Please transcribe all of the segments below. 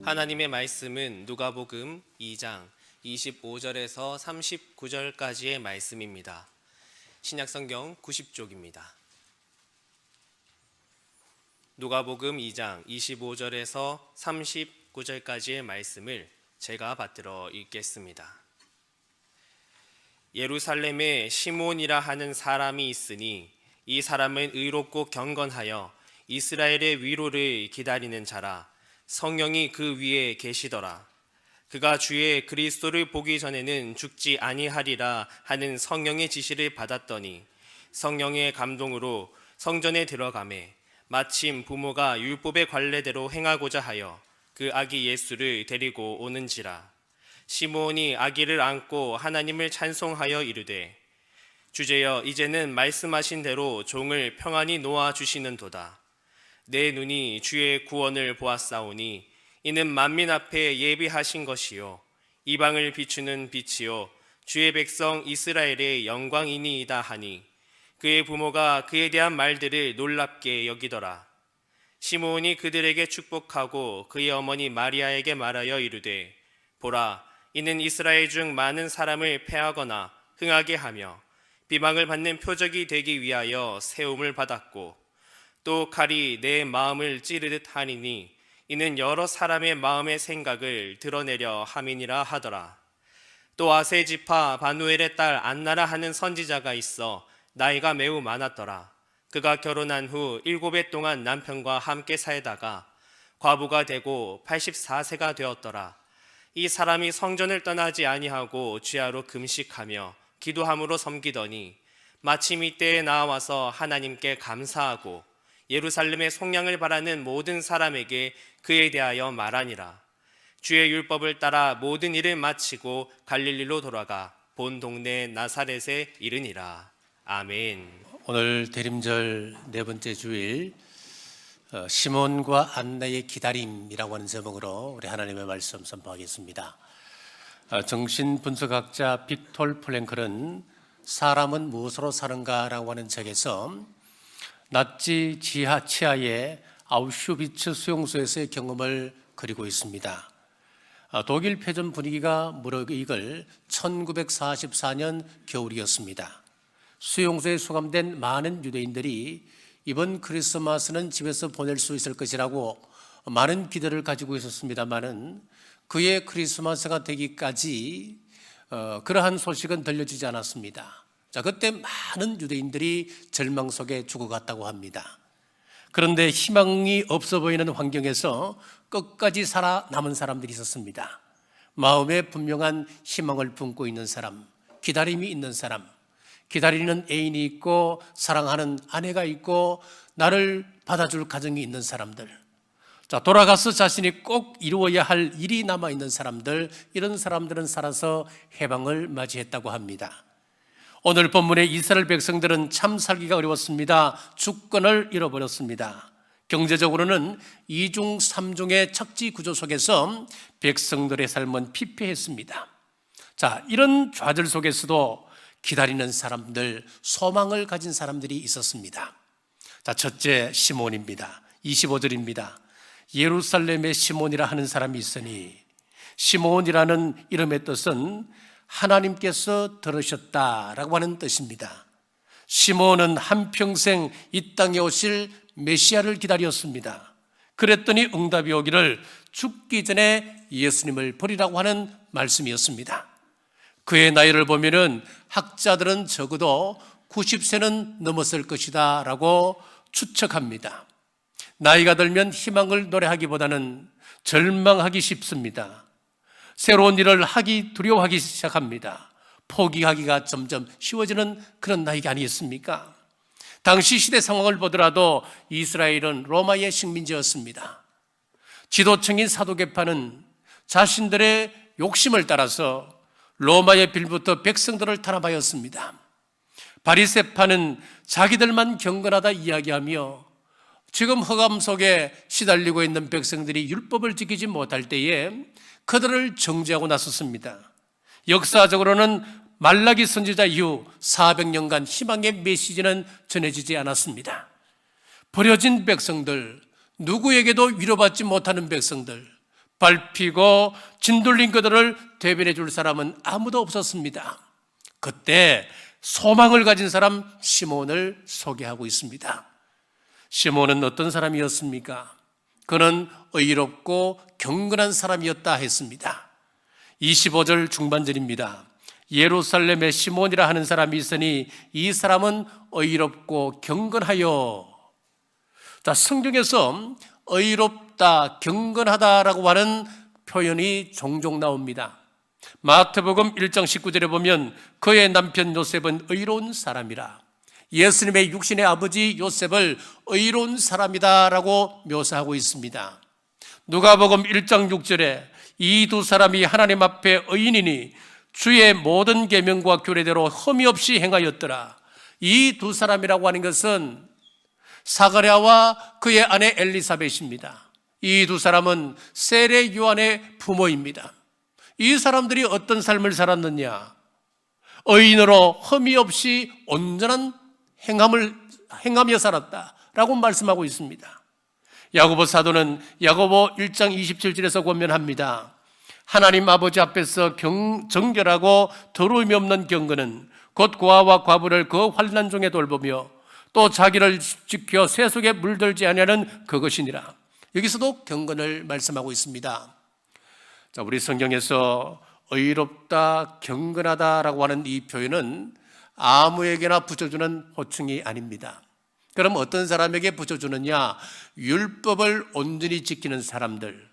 하나님의 말씀은 누가복음 2장 25절에서 39절까지의 말씀입니다. 신약성경 90쪽입니다. 누가복음 2장 25절에서 39절까지의 말씀을 제가 받들어 읽겠습니다. 예루살렘에 시몬이라 하는 사람이 있으니 이 사람은 의롭고 경건하여 이스라엘의 위로를 기다리는 자라. 성령이 그 위에 계시더라. 그가 주의 그리스도를 보기 전에는 죽지 아니하리라 하는 성령의 지시를 받았더니 성령의 감동으로 성전에 들어가매 마침 부모가 율법의 관례대로 행하고자 하여 그 아기 예수를 데리고 오는지라. 시몬이 아기를 안고 하나님을 찬송하여 이르되 주제여 이제는 말씀하신 대로 종을 평안히 놓아 주시는도다. 내 눈이 주의 구원을 보았사오니 이는 만민 앞에 예비하신 것이요 이방을 비추는 빛이요 주의 백성 이스라엘의 영광이니이다 하니 그의 부모가 그에 대한 말들을 놀랍게 여기더라. 시므온이 그들에게 축복하고 그의 어머니 마리아에게 말하여 이르되 보라 이는 이스라엘 중 많은 사람을 패하거나 흥하게 하며 비방을 받는 표적이 되기 위하여 세움을 받았고 또 칼이 내 마음을 찌르듯 하니니 이는 여러 사람의 마음의 생각을 드러내려 함이니라 하더라. 또 아세 지파 바누엘의 딸 안나라 하는 선지자가 있어 나이가 매우 많았더라. 그가 결혼한 후 7해 동안 남편과 함께 살다가 과부가 되고 84세가 되었더라. 이 사람이 성전을 떠나지 아니하고 주야로 금식하며 기도함으로 섬기더니 마침 이때에 나와서 하나님께 감사하고 예루살렘의 속량을 바라는 모든 사람에게 그에 대하여 말하니라. 주의 율법을 따라 모든 일을 마치고 갈릴리로 돌아가 본 동네 나사렛에 이르니라. 아멘. 오늘 대림절 네 번째 주일 시몬과 안나의 기다림이라고 하는 제목으로 우리 하나님의 말씀 선포하겠습니다. 정신분석학자 빅톨 프랭클은 사람은 무엇으로 사는가라고 하는 책에서 나치 치하의 아우슈비츠 수용소에서의 경험을 그리고 있습니다. 독일 패전 분위기가 무르익을 1944년 겨울이었습니다. 수용소에 수감된 많은 유대인들이 이번 크리스마스는 집에서 보낼 수 있을 것이라고 많은 기대를 가지고 있었습니다마는 그의 크리스마스가 되기까지 그러한 소식은 들려지지 않았습니다. 그때 많은 유대인들이 절망 속에 죽어갔다고 합니다. 그런데 희망이 없어 보이는 환경에서 끝까지 살아남은 사람들이 있었습니다. 마음에 분명한 희망을 품고 있는 사람, 기다림이 있는 사람, 기다리는 애인이 있고 사랑하는 아내가 있고 나를 받아줄 가정이 있는 사람들, 돌아가서 자신이 꼭 이루어야 할 일이 남아있는 사람들, 이런 사람들은 살아서 해방을 맞이했다고 합니다. 오늘 본문의 이스라엘 백성들은 참 살기가 어려웠습니다. 주권을 잃어버렸습니다. 경제적으로는 2중 3중의 척지 구조 속에서 백성들의 삶은 피폐했습니다. 이런 좌절 속에서도 기다리는 사람들, 소망을 가진 사람들이 있었습니다. 첫째 시몬입니다. 25절입니다. 예루살렘에 시몬이라 하는 사람이 있으니, 시몬이라는 이름의 뜻은 하나님께서 들으셨다라고 하는 뜻입니다. 시몬은 한평생 이 땅에 오실 메시아를 기다렸습니다. 그랬더니 응답이 오기를 죽기 전에 예수님을 버리라고 하는 말씀이었습니다. 그의 나이를 보면은 학자들은 적어도 90세는 넘었을 것이다 라고 추측합니다. 나이가 들면 희망을 노래하기보다는 절망하기 쉽습니다. 새로운 일을 하기 두려워하기 시작합니다. 포기하기가 점점 쉬워지는 그런 나이가 아니었습니까? 당시 시대 상황을 보더라도 이스라엘은 로마의 식민지였습니다. 지도층인 사도계파는 자신들의 욕심을 따라서 로마의 빌부터 백성들을 탄압하였습니다. 바리새파는 자기들만 경건하다 이야기하며 지금 흑암 속에 시달리고 있는 백성들이 율법을 지키지 못할 때에 그들을 정죄하고 나섰습니다. 역사적으로는 말라기 선지자 이후 400년간 희망의 메시지는 전해지지 않았습니다. 버려진 백성들, 누구에게도 위로받지 못하는 백성들, 밟히고 진돌린 그들을 대변해 줄 사람은 아무도 없었습니다. 그때 소망을 가진 사람 시몬을 소개하고 있습니다. 시몬은 어떤 사람이었습니까? 그는 의롭고 경건한 사람이었다 했습니다. 25절 중반절입니다. 예루살렘에 시몬이라 하는 사람이 있으니 이 사람은 의롭고 경건하여. 자, 성경에서 의롭다, 경건하다라고 하는 표현이 종종 나옵니다. 마태복음 1장 19절에 보면 그의 남편 요셉은 의로운 사람이라, 예수님의 육신의 아버지 요셉을 의로운 사람이다라고 묘사하고 있습니다. 누가복음 1장 6절에 이 두 사람이 하나님 앞에 의인이니 주의 모든 계명과 규례대로 흠이 없이 행하였더라. 이 두 사람이라고 하는 것은 사가랴와 그의 아내 엘리사벳입니다. 이 두 사람은 세례 요한의 부모입니다. 이 사람들이 어떤 삶을 살았느냐? 의인으로 흠이 없이 온전한 행하며 살았다라고 말씀하고 있습니다. 야고보 사도는 야고보 1장 27절에서 권면합니다. 하나님 아버지 앞에서 정결하고 더러움이 없는 경건은 곧 고아와 과부를 그 환난 중에 돌보며 또 자기를 지켜 새 속에 물들지 아니하는 그것이니라. 여기서도 경건을 말씀하고 있습니다. 자, 우리 성경에서 의롭다, 경건하다라고 하는 이 표현은 아무에게나 붙여주는 호칭이 아닙니다. 그럼 어떤 사람에게 붙여주느냐? 율법을 온전히 지키는 사람들,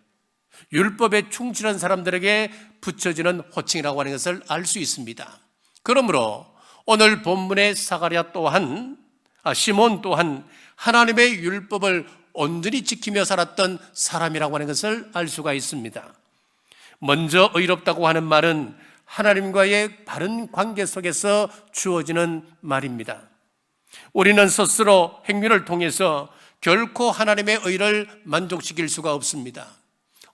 율법에 충실한 사람들에게 붙여지는 호칭이라고 하는 것을 알 수 있습니다. 그러므로 오늘 본문의 시몬 또한 하나님의 율법을 온전히 지키며 살았던 사람이라고 하는 것을 알 수가 있습니다. 먼저 의롭다고 하는 말은 하나님과의 바른 관계 속에서 주어지는 말입니다. 우리는 스스로 행위를 통해서 결코 하나님의 의를 만족시킬 수가 없습니다.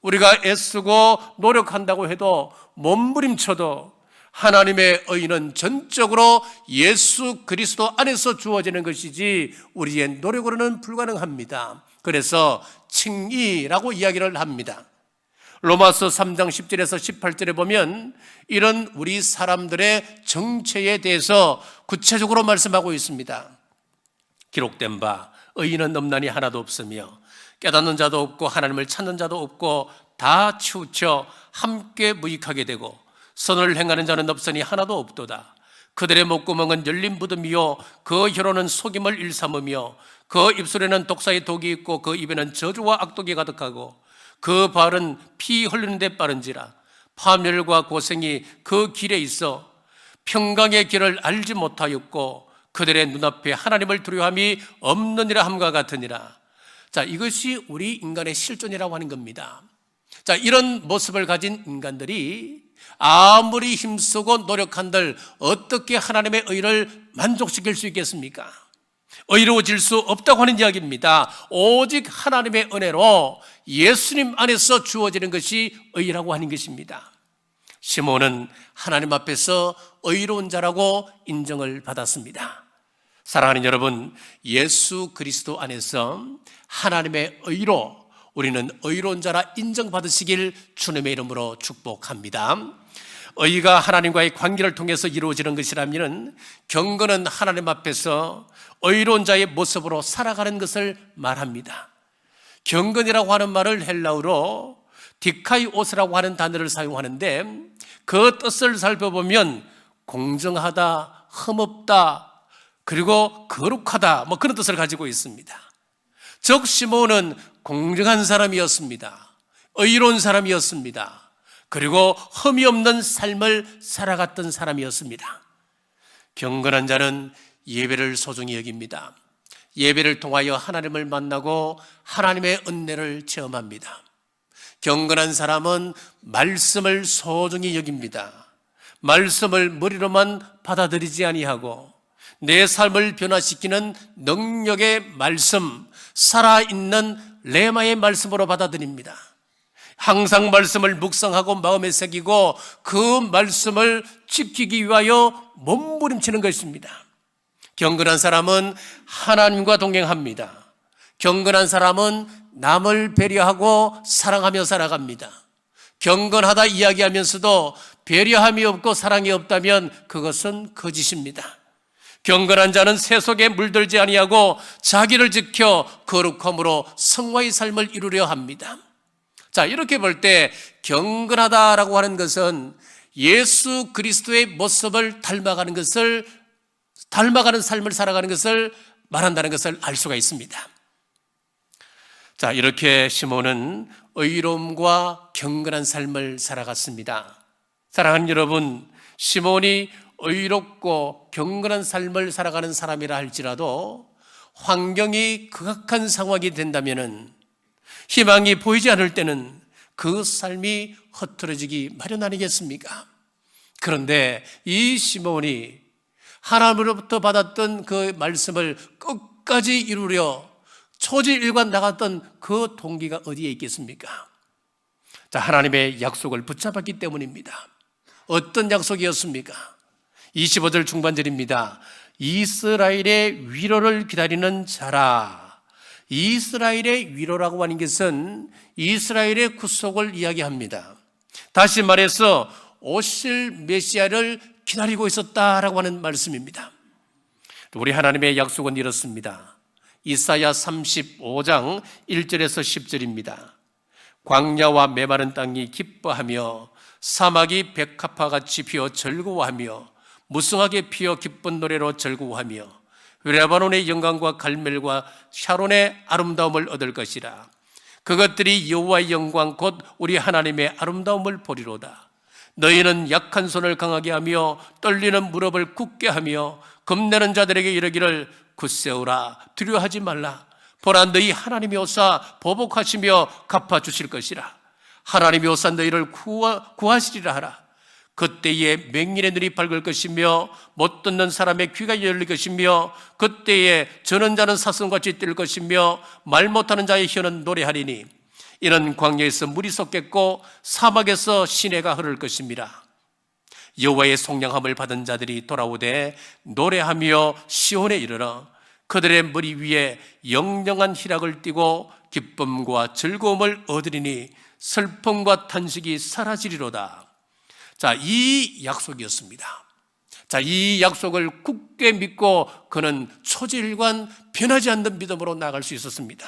우리가 애쓰고 노력한다고 해도 몸부림쳐도 하나님의 의는 전적으로 예수 그리스도 안에서 주어지는 것이지 우리의 노력으로는 불가능합니다. 그래서 칭의라고 이야기를 합니다. 로마서 3장 10절에서 18절에 보면 이런 우리 사람들의 정체에 대해서 구체적으로 말씀하고 있습니다. 기록된 바 의인은 없나니 하나도 없으며 깨닫는 자도 없고 하나님을 찾는 자도 없고 다 치우쳐 함께 무익하게 되고 선을 행하는 자는 없으니 하나도 없도다. 그들의 목구멍은 열린 무덤이요 그 혀로는 속임을 일삼으며 그 입술에는 독사의 독이 있고 그 입에는 저주와 악독이 가득하고 그 발은 피 흘리는 데 빠른지라. 파멸과 고생이 그 길에 있어 평강의 길을 알지 못하였고 그들의 눈앞에 하나님을 두려워함이 없느니라 함과 같으니라. 자, 이것이 우리 인간의 실존이라고 하는 겁니다. 자, 이런 모습을 가진 인간들이 아무리 힘쓰고 노력한들 어떻게 하나님의 의를 만족시킬 수 있겠습니까? 의로워질 수 없다고 하는 이야기입니다. 오직 하나님의 은혜로 예수님 안에서 주어지는 것이 의라고 하는 것입니다. 시몬은 하나님 앞에서 의로운 자라고 인정을 받았습니다. 사랑하는 여러분, 예수 그리스도 안에서 하나님의 의로 우리는 의로운 자라 인정받으시길 주님의 이름으로 축복합니다. 의가 하나님과의 관계를 통해서 이루어지는 것이라면 경건은 하나님 앞에서 의로운 자의 모습으로 살아가는 것을 말합니다. 경건이라고 하는 말을 헬라어로 디카이오스라고 하는 단어를 사용하는데 그 뜻을 살펴보면 공정하다, 흠없다, 그리고 거룩하다, 그런 뜻을 가지고 있습니다. 즉 시몬은 공정한 사람이었습니다. 의로운 사람이었습니다. 그리고 흠이 없는 삶을 살아갔던 사람이었습니다. 경건한 자는 예배를 소중히 여깁니다. 예배를 통하여 하나님을 만나고 하나님의 은혜를 체험합니다. 경건한 사람은 말씀을 소중히 여깁니다. 말씀을 머리로만 받아들이지 아니하고 내 삶을 변화시키는 능력의 말씀, 살아있는 레마의 말씀으로 받아들입니다. 항상 말씀을 묵상하고 마음에 새기고 그 말씀을 지키기 위하여 몸부림치는 것입니다. 경건한 사람은 하나님과 동행합니다. 경건한 사람은 남을 배려하고 사랑하며 살아갑니다. 경건하다 이야기하면서도 배려함이 없고 사랑이 없다면 그것은 거짓입니다. 경건한 자는 세속에 물들지 아니하고 자기를 지켜 거룩함으로 성화의 삶을 이루려 합니다. 자, 이렇게 볼 때 경건하다라고 하는 것은 예수 그리스도의 모습을 닮아가는 삶을 살아가는 것을 말한다는 것을 알 수가 있습니다. 자, 이렇게 시몬은 의로움과 경건한 삶을 살아갔습니다. 사랑하는 여러분, 시몬이 의롭고 경건한 삶을 살아가는 사람이라 할지라도 환경이 극악한 상황이 된다면, 희망이 보이지 않을 때는 그 삶이 흐트러지기 마련 아니겠습니까? 그런데 이 시몬이 하나님으로부터 받았던 그 말씀을 끝까지 이루려 초지일관 나갔던 그 동기가 어디에 있겠습니까? 자, 하나님의 약속을 붙잡았기 때문입니다. 어떤 약속이었습니까? 25절 중반절입니다. 이스라엘의 위로를 기다리는 자라. 이스라엘의 위로라고 하는 것은 이스라엘의 구속을 이야기합니다. 다시 말해서 오실 메시아를 기다리고 있었다라고 하는 말씀입니다. 우리 하나님의 약속은 이렇습니다. 이사야 35장 1절에서 10절입니다. 광야와 메마른 땅이 기뻐하며 사막이 백합화같이 피어 즐거워하며 무성하게 피어 기쁜 노래로 즐거워하며 레바논의 영광과 갈멜과 샤론의 아름다움을 얻을 것이라. 그것들이 여호와의 영광 곧 우리 하나님의 아름다움을 보리로다. 너희는 약한 손을 강하게 하며 떨리는 무릎을 굳게 하며 겁내는 자들에게 이르기를 굳세우라, 두려워하지 말라. 보라, 너희 하나님이 오사 보복하시며 갚아주실 것이라. 하나님이 오사 너희를 구하시리라 하라. 그때에 맹인의 눈이 밝을 것이며 못 듣는 사람의 귀가 열릴 것이며 그때에 저는 자는 사슴같이 뛸 것이며 말 못하는 자의 혀는 노래하리니 이는 광야에서 물이 솟겠고 사막에서 시내가 흐를 것입니다. 여호와의 속량함을 받은 자들이 돌아오되 노래하며 시온에 이르러 그들의 머리 위에 영영한 희락을 띠고 기쁨과 즐거움을 얻으리니 슬픔과 탄식이 사라지리로다. 자, 이 약속이었습니다. 자, 이 약속을 굳게 믿고 그는 초지일관 변하지 않는 믿음으로 나아갈 수 있었습니다.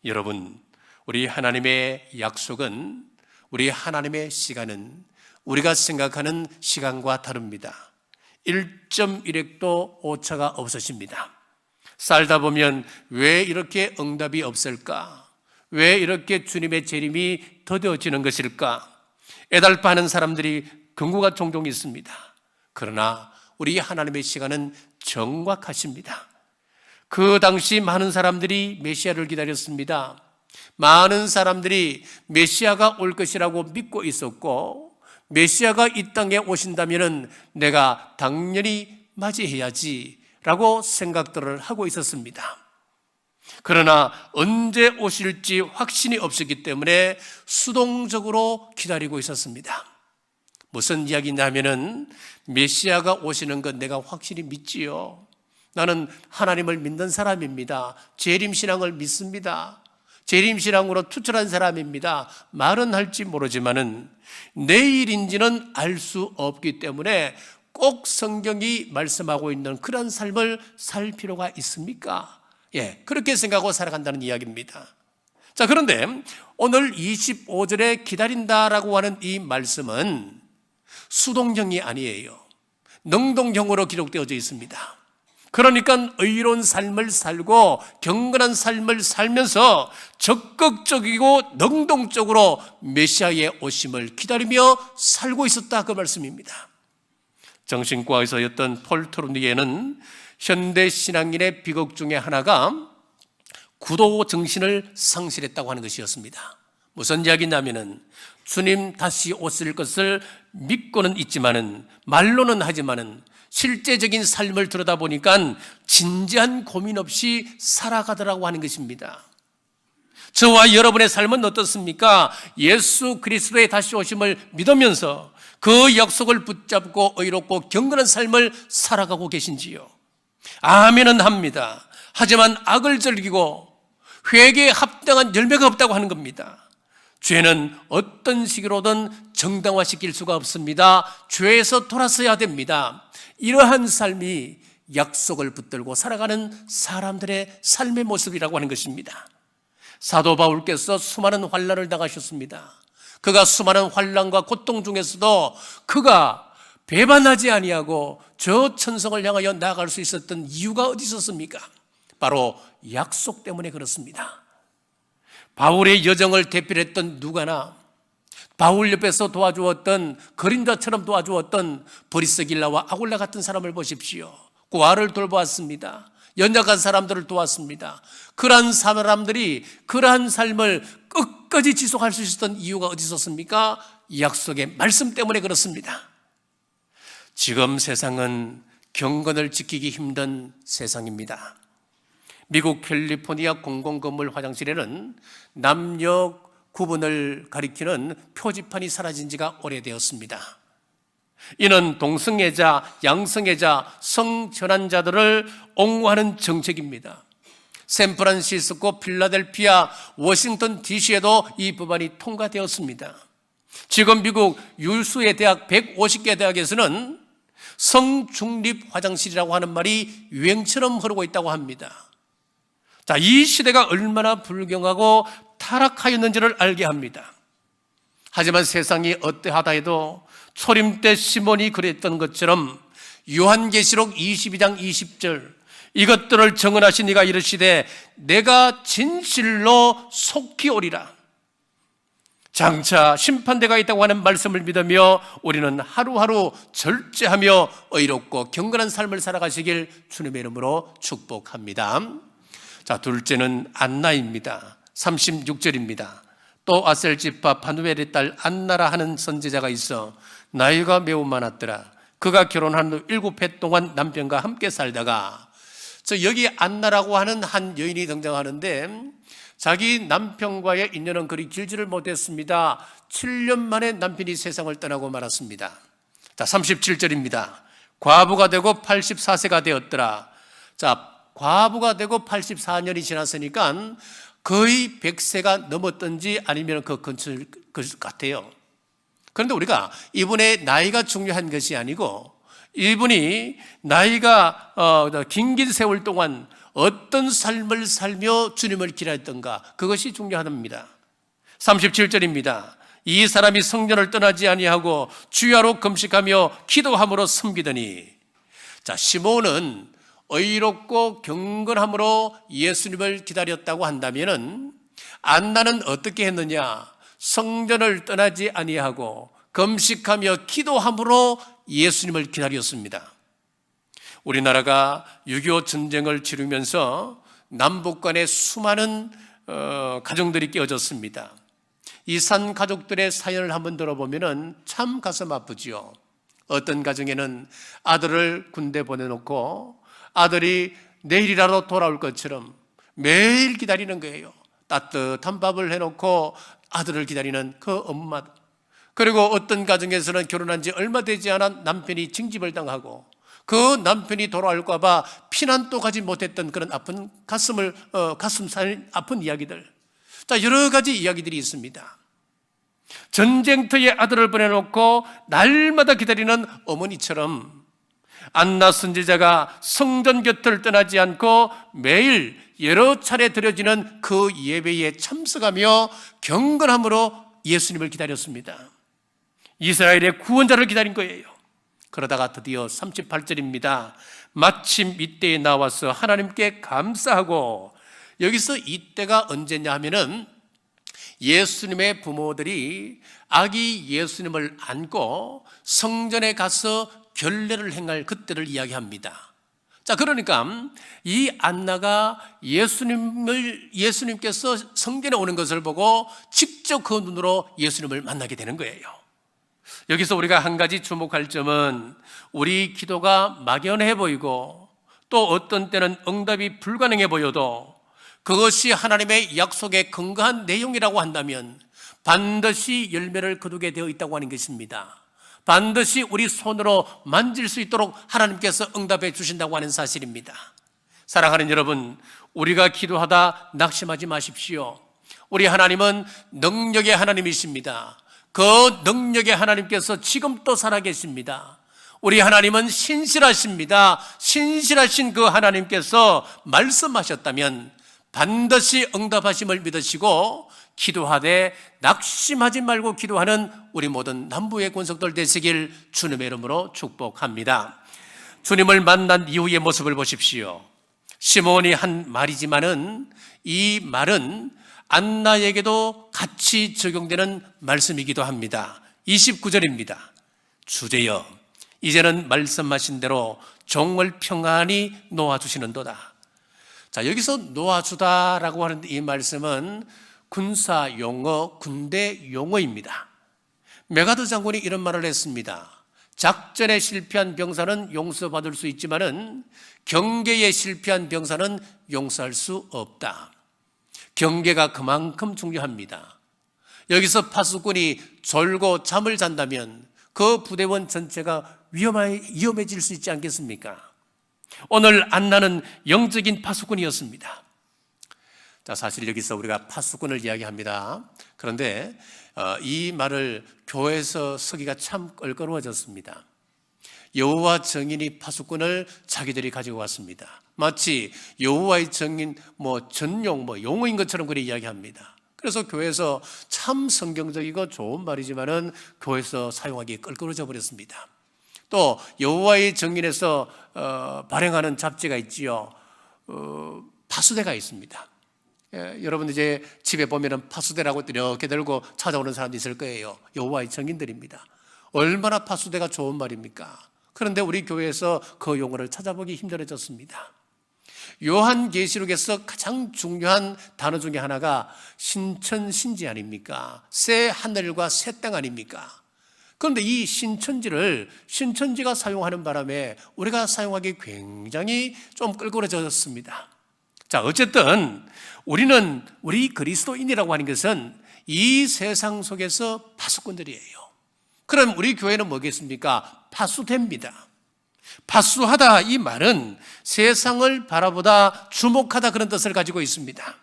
여러분, 우리 하나님의 약속은, 우리 하나님의 시간은 우리가 생각하는 시간과 다릅니다. 1.1획도 오차가 없으십니다. 살다 보면 왜 이렇게 응답이 없을까? 왜 이렇게 주님의 재림이 더뎌지는 것일까? 애달파하는 사람들이 경우가 종종 있습니다. 그러나 우리 하나님의 시간은 정확하십니다. 그 당시 많은 사람들이 메시아를 기다렸습니다. 많은 사람들이 메시아가 올 것이라고 믿고 있었고, 메시아가 이 땅에 오신다면 내가 당연히 맞이해야지 라고 생각들을 하고 있었습니다. 그러나 언제 오실지 확신이 없었기 때문에 수동적으로 기다리고 있었습니다. 무슨 이야기냐면은 메시아가 오시는 건 내가 확실히 믿지요. 나는 하나님을 믿는 사람입니다. 재림신앙을 믿습니다. 재림신앙으로 투철한 사람입니다. 말은 할지 모르지만은 내일인지는 알 수 없기 때문에 꼭 성경이 말씀하고 있는 그런 삶을 살 필요가 있습니까? 예, 그렇게 생각하고 살아간다는 이야기입니다. 자, 그런데 오늘 25절에 기다린다라고 하는 이 말씀은 수동형이 아니에요. 능동형으로 기록되어져 있습니다. 그러니까 의로운 삶을 살고 경건한 삶을 살면서 적극적이고 능동적으로 메시아의 오심을 기다리며 살고 있었다, 그 말씀입니다. 정신과 의사였던 폴 트루니에는 현대 신앙인의 비극 중에 하나가 구도 정신을 상실했다고 하는 것이었습니다. 무슨 이야기냐면은 주님 다시 오실 것을 믿고는 있지만은, 말로는 하지만은 실제적인 삶을 들여다보니까 진지한 고민 없이 살아가더라고 하는 것입니다. 저와 여러분의 삶은 어떻습니까? 예수 그리스도의 다시 오심을 믿으면서 그 약속을 붙잡고 의롭고 경건한 삶을 살아가고 계신지요? 아멘은 합니다. 하지만 악을 즐기고 회개에 합당한 열매가 없다고 하는 겁니다. 죄는 어떤 식으로든 정당화시킬 수가 없습니다. 죄에서 돌아서야 됩니다. 이러한 삶이 약속을 붙들고 살아가는 사람들의 삶의 모습이라고 하는 것입니다. 사도 바울께서 수많은 환난을 당하셨습니다. 그가 수많은 환난과 고통 중에서도 그가 배반하지 아니하고 저 천성을 향하여 나아갈 수 있었던 이유가 어디 있었습니까? 바로 약속 때문에 그렇습니다. 바울의 여정을 대표했던 누가나, 바울 옆에서 도와주었던, 그림자처럼 도와주었던 브리스길라와 아굴라 같은 사람을 보십시오. 고아를 돌보았습니다. 연약한 사람들을 도왔습니다. 그러한 사람들이 그러한 삶을 끝까지 지속할 수 있었던 이유가 어디 있었습니까? 약속의 말씀 때문에 그렇습니다. 지금 세상은 경건을 지키기 힘든 세상입니다. 미국 캘리포니아 공공건물 화장실에는 남녀 구분을 가리키는 표지판이 사라진 지가 오래되었습니다. 이는 동성애자, 양성애자, 성전환자들을 옹호하는 정책입니다. 샌프란시스코, 필라델피아, 워싱턴 DC에도 이 법안이 통과되었습니다. 지금 미국 유수의 대학 150개 대학에서는 성중립 화장실이라고 하는 말이 유행처럼 흐르고 있다고 합니다. 자, 이 시대가 얼마나 불경하고 타락하였는지를 알게 합니다. 하지만 세상이 어떠하다 해도 초림 때 시몬이 그랬던 것처럼 요한계시록 22장 20절 이것들을 정언하신 이가 이르시되 내가 진실로 속히 오리라. 장차 심판대가 있다고 하는 말씀을 믿으며 우리는 하루하루 절제하며 의롭고 경건한 삶을 살아가시길 주님의 이름으로 축복합니다. 자, 둘째는 안나입니다. 36절입니다. 또 아셀 지파 바누엘의 딸 안나라 하는 선지자가 있어 나이가 매우 많았더라. 그가 결혼한 후 7해 동안 남편과 함께 살다가, 여기 안나라고 하는 한 여인이 등장하는데 자기 남편과의 인연은 그리 길지를 못했습니다. 7년 만에 남편이 세상을 떠나고 말았습니다. 자, 37절입니다. 과부가 되고 84세가 되었더라. 자, 과부가 되고 84년이 지났으니까 거의 100세가 넘었던지 아니면 그 근처일 것 같아요. 그런데 우리가 이분의 나이가 중요한 것이 아니고 이분이 나이가 긴 세월 동안 어떤 삶을 살며 주님을 기다렸던가, 그것이 중요합니다. 37절입니다. 이 사람이 성전을 떠나지 아니하고 주야로 금식하며 기도함으로 섬기더니, 자, 시몬은 의롭고 경건함으로 예수님을 기다렸다고 한다면은 안나는 어떻게 했느냐? 성전을 떠나지 아니하고 금식하며 기도함으로 예수님을 기다렸습니다. 우리나라가 6.25 전쟁을 치르면서 남북 간에 수많은 가정들이 깨어졌습니다. 이 산 가족들의 사연을 한번 들어보면 참 가슴 아프지요. 어떤 가정에는 아들을 군대 보내놓고 아들이 내일이라도 돌아올 것처럼 매일 기다리는 거예요. 따뜻한 밥을 해놓고 아들을 기다리는 그 엄마. 그리고 어떤 가정에서는 결혼한 지 얼마 되지 않아 남편이 징집을 당하고 그 남편이 돌아올까 봐 피난도 가지 못했던 그런 아픈 가슴 살 아픈 이야기들. 자, 여러 가지 이야기들이 있습니다. 전쟁터에 아들을 보내놓고 날마다 기다리는 어머니처럼 안나 선지자가 성전 곁을 떠나지 않고 매일 여러 차례 드려지는 그 예배에 참석하며 경건함으로 예수님을 기다렸습니다. 이스라엘의 구원자를 기다린 거예요. 그러다가 드디어 38절입니다. 마침 이때에 나와서 하나님께 감사하고, 여기서 이때가 언제냐 하면은 예수님의 부모들이 아기 예수님을 안고 성전에 가서 결례를 행할 그때를 이야기합니다. 자, 그러니까 이 안나가 예수님께서 성전에 오는 것을 보고 직접 그 눈으로 예수님을 만나게 되는 거예요. 여기서 우리가 한 가지 주목할 점은 우리 기도가 막연해 보이고 또 어떤 때는 응답이 불가능해 보여도 그것이 하나님의 약속에 근거한 내용이라고 한다면 반드시 열매를 거두게 되어 있다고 하는 것입니다. 반드시 우리 손으로 만질 수 있도록 하나님께서 응답해 주신다고 하는 사실입니다. 사랑하는 여러분, 우리가 기도하다 낙심하지 마십시오. 우리 하나님은 능력의 하나님이십니다. 그 능력의 하나님께서 지금 또 살아계십니다. 우리 하나님은 신실하십니다. 신실하신 그 하나님께서 말씀하셨다면 반드시 응답하심을 믿으시고 기도하되 낙심하지 말고 기도하는 우리 모든 남부의 권속들 되시길 주님의 이름으로 축복합니다. 주님을 만난 이후의 모습을 보십시오. 시몬이 한 말이지만은 이 말은 안나에게도 같이 적용되는 말씀이기도 합니다. 29절입니다. 주제여 이제는 말씀하신 대로 종을 평안히 놓아주시는도다. 자, 여기서 놓아주다라고 하는 이 말씀은 군사 용어, 군대 용어입니다. 메가드 장군이 이런 말을 했습니다. 작전에 실패한 병사는 용서받을 수 있지만은 경계에 실패한 병사는 용서할 수 없다. 경계가 그만큼 중요합니다. 여기서 파수꾼이 졸고 잠을 잔다면 그 부대원 전체가 위험해질 수 있지 않겠습니까? 오늘 안나는 영적인 파수꾼이었습니다. 자, 사실 여기서 우리가 파수꾼을 이야기합니다. 그런데 이 말을 교회에서 쓰기가 참 껄끄러워졌습니다. 여호와 증인이 파수꾼을 자기들이 가지고 왔습니다. 마치 여호와의 증인 전용 용어인 것처럼 그렇게 이야기합니다. 그래서 교회에서 참 성경적이고 좋은 말이지만은 교회에서 사용하기 껄끄러워져 버렸습니다. 또 여호와의 증인에서 발행하는 잡지가 있지요. 파수대가 있습니다. 여러분 이제 집에 보면은 파수대라고 이렇게 들고 찾아오는 사람도 있을 거예요. 여호와의 증인들입니다. 얼마나 파수대가 좋은 말입니까? 그런데 우리 교회에서 그 용어를 찾아보기 힘들어졌습니다. 요한계시록에서 가장 중요한 단어 중에 하나가 신천신지 아닙니까? 새 하늘과 새 땅 아닙니까? 그런데 이 신천지가 사용하는 바람에 우리가 사용하기 굉장히 좀 껄끄러워졌습니다. 자, 어쨌든 우리 그리스도인이라고 하는 것은 이 세상 속에서 파수꾼들이에요. 그럼 우리 교회는 뭐겠습니까? 파수대입니다. 파수하다 이 말은 세상을 바라보다 주목하다 그런 뜻을 가지고 있습니다.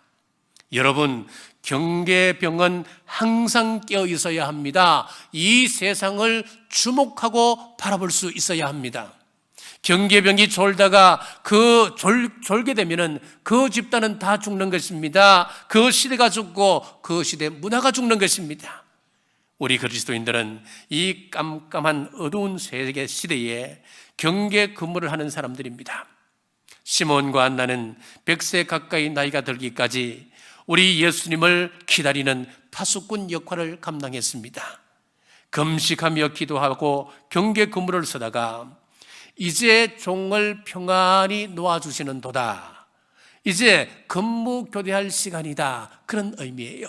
여러분, 경계병은 항상 깨어 있어야 합니다. 이 세상을 주목하고 바라볼 수 있어야 합니다. 경계병이 졸다가 졸게 되면은 그 집단은 다 죽는 것입니다. 그 시대가 죽고 그 시대 문화가 죽는 것입니다. 우리 그리스도인들은 이 깜깜한 어두운 세계 시대에 경계 근무를 하는 사람들입니다. 시몬과 안나는 100세 가까이 나이가 들기까지 우리 예수님을 기다리는 파수꾼 역할을 감당했습니다. 금식하며 기도하고 경계 근무를 서다가 이제 종을 평안히 놓아주시는 도다. 이제 근무 교대할 시간이다. 그런 의미예요.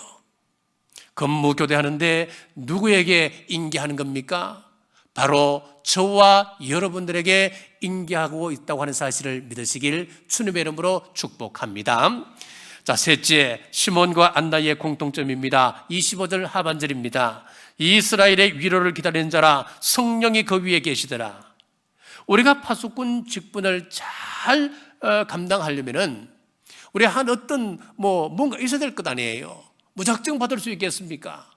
근무 교대하는데 누구에게 인계하는 겁니까? 바로 저와 여러분들에게 인계하고 있다고 하는 사실을 믿으시길 주님의 이름으로 축복합니다. 자, 셋째, 시몬과 안나의 공통점입니다. 25절 하반절입니다. 이스라엘의 위로를 기다리는 자라 성령이 그 위에 계시더라. 우리가 파수꾼 직분을 잘 감당하려면은 우리 한 어떤 뭔가 있어야 될 것 아니에요. 무작정 받을 수 있겠습니까?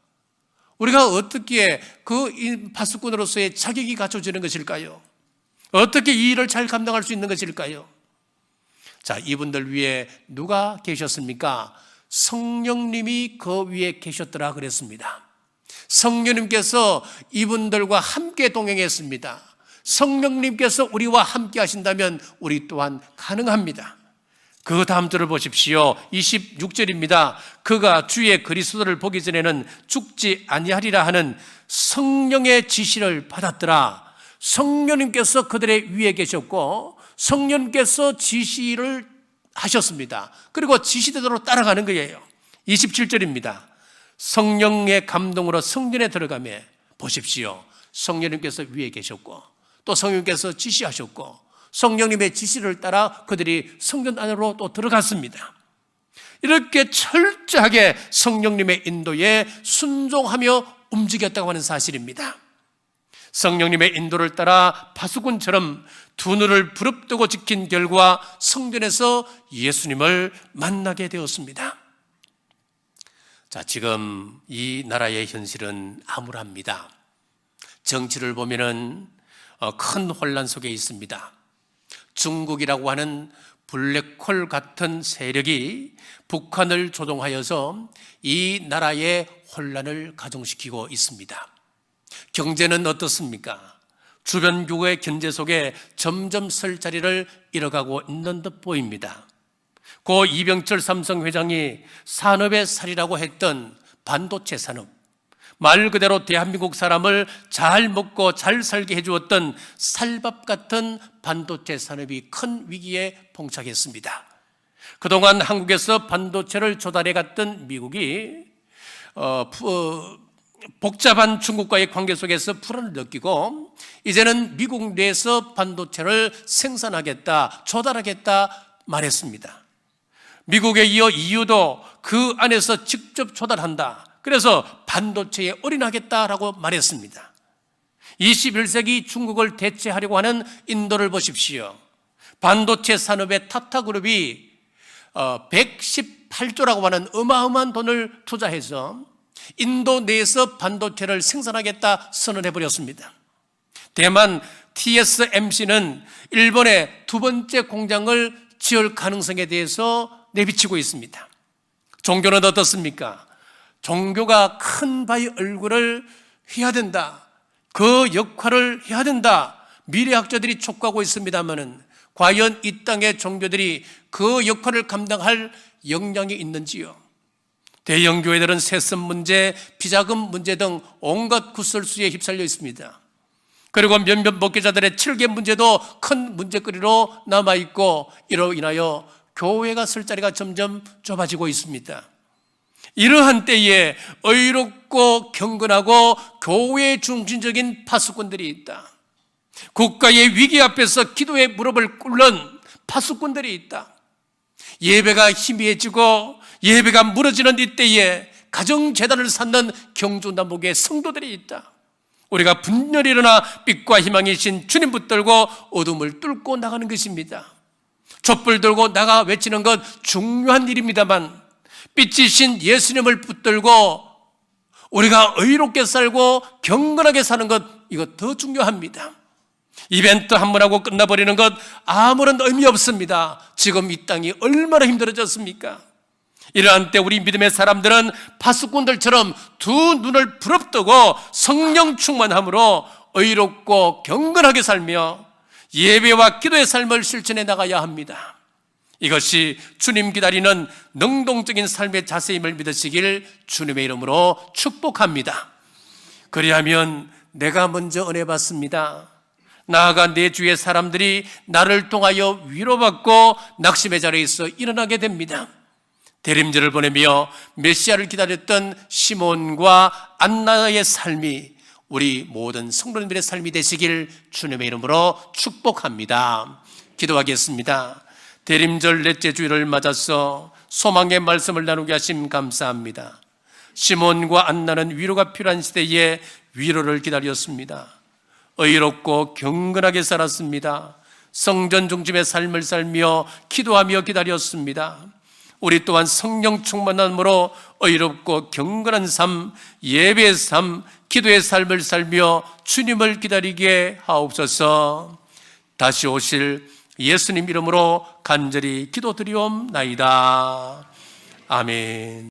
우리가 어떻게 그 파수꾼으로서의 자격이 갖춰지는 것일까요? 어떻게 이 일을 잘 감당할 수 있는 것일까요? 자, 이분들 위에 누가 계셨습니까? 성령님이 그 위에 계셨더라 그랬습니다. 성령님께서 이분들과 함께 동행했습니다. 성령님께서 우리와 함께 하신다면 우리 또한 가능합니다. 그 다음 절을 보십시오. 26절입니다. 그가 주의 그리스도를 보기 전에는 죽지 아니하리라 하는 성령의 지시를 받았더라. 성령님께서 그들의 위에 계셨고 성령님께서 지시를 하셨습니다. 그리고 지시대로 따라가는 거예요. 27절입니다. 성령의 감동으로 성전에 들어가며 보십시오. 성령님께서 위에 계셨고 또 성령님께서 지시하셨고 성령님의 지시를 따라 그들이 성전 안으로 또 들어갔습니다. 이렇게 철저하게 성령님의 인도에 순종하며 움직였다고 하는 사실입니다. 성령님의 인도를 따라 파수꾼처럼 두 눈을 부릅뜨고 지킨 결과 성전에서 예수님을 만나게 되었습니다. 지금 이 나라의 현실은 암울합니다. 정치를 보면은 큰 혼란 속에 있습니다. 중국이라고 하는 블랙홀 같은 세력이 북한을 조종하여서 이 나라의 혼란을 가중시키고 있습니다. 경제는 어떻습니까? 주변국의 견제 속에 점점 설 자리를 잃어가고 있는 듯 보입니다. 고 이병철 삼성 회장이 산업의 살이라고 했던 반도체 산업, 말 그대로 대한민국 사람을 잘 먹고 잘 살게 해주었던 살밥 같은 반도체 산업이 큰 위기에 봉착했습니다. 그동안 한국에서 반도체를 조달해갔던 미국이 복잡한 중국과의 관계 속에서 불안을 느끼고 이제는 미국 내에서 반도체를 생산하겠다, 조달하겠다 말했습니다. 미국에 이어 EU도 그 안에서 직접 조달한다. 그래서 반도체에 올인하겠다라고 말했습니다. 21세기 중국을 대체하려고 하는 인도를 보십시오. 반도체 산업의 타타그룹이 118조라고 하는 어마어마한 돈을 투자해서 인도 내에서 반도체를 생산하겠다 선언해버렸습니다. 대만 TSMC는 일본의 두 번째 공장을 지을 가능성에 대해서 내비치고 있습니다. 종교는 어떻습니까? 종교가 큰 바의 얼굴을 해야 된다. 그 역할을 해야 된다. 미래학자들이 촉구하고 있습니다만은 과연 이 땅의 종교들이 그 역할을 감당할 역량이 있는지요? 대형 교회들은 세습 문제, 비자금 문제 등 온갖 구설수에 휩쓸려 있습니다. 그리고 몇몇 목회자들의 7개 문제도 큰 문제거리로 남아있고 이로 인하여 교회가 설 자리가 점점 좁아지고 있습니다. 이러한 때에 의롭고 경건하고 교회 중심적인 파수꾼들이 있다. 국가의 위기 앞에서 기도의 무릎을 꿇는 파수꾼들이 있다. 예배가 희미해지고 예배가 무너지는 이때에 가정재단을 쌓는 경주남북의 성도들이 있다. 우리가 분열이 일어나 빛과 희망이신 주님 붙들고 어둠을 뚫고 나가는 것입니다. 촛불 들고 나가 외치는 것 중요한 일입니다만 빛이신 예수님을 붙들고 우리가 의롭게 살고 경건하게 사는 것, 이거 더 중요합니다. 이벤트 한 번 하고 끝나버리는 것 아무런 의미 없습니다. 지금 이 땅이 얼마나 힘들어졌습니까? 이러한 때 우리 믿음의 사람들은 파수꾼들처럼 두 눈을 부릅뜨고 성령 충만함으로 의롭고 경건하게 살며 예배와 기도의 삶을 실천해 나가야 합니다. 이것이 주님 기다리는 능동적인 삶의 자세임을 믿으시길 주님의 이름으로 축복합니다. 그리하면 내가 먼저 은혜 받습니다. 나아가 내 주위의 사람들이 나를 통하여 위로받고 낙심의 자리에서 일어나게 됩니다. 대림절을 보내며 메시아를 기다렸던 시몬과 안나의 삶이 우리 모든 성도님들의 삶이 되시길 주님의 이름으로 축복합니다. 기도하겠습니다. 대림절 넷째 주일을 맞아서 소망의 말씀을 나누게 하심 감사합니다. 시몬과 안나는 위로가 필요한 시대에 위로를 기다렸습니다. 의롭고 경건하게 살았습니다. 성전 중심의 삶을 살며 기도하며 기다렸습니다. 우리 또한 성령 충만함으로 의롭고 경건한 삶, 예배의 삶, 기도의 삶을 살며 주님을 기다리게 하옵소서. 다시 오실 예수님 이름으로 간절히 기도드리옵나이다. 아멘.